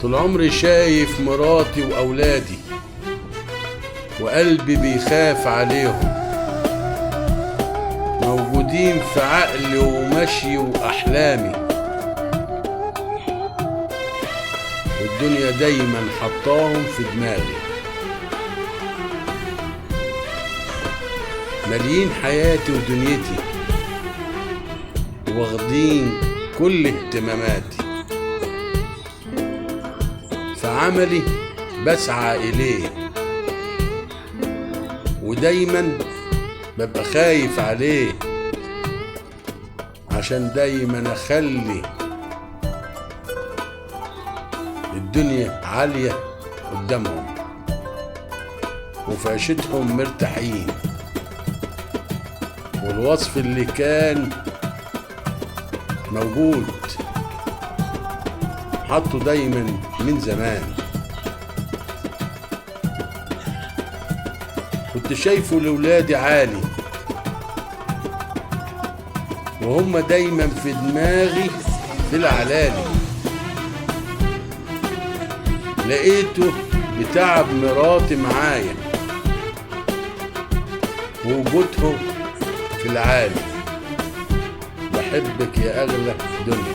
طول عمري شايف مراتي وأولادي وقلبي بيخاف عليهم، موجودين في عقلي ومشي وأحلامي، والدنيا دايما حطاهم في دماغي، مالين حياتي ودنيتي واخدين كل اهتماماتي، فعملي بسعى إليه ودايما ببقى خايف عليه، عشان دايما أخلي الدنيا عالية قدامهم وفي عيشتهم مرتاحين، والوصف اللي كان موجود حطه دايما من زمان، كنت شايفه لولادي عالي وهم دايما في دماغي في العلالي، لقيته بتعب مراتي معايا ووجودهم في العالي، بحبك يا أغلى دنيا.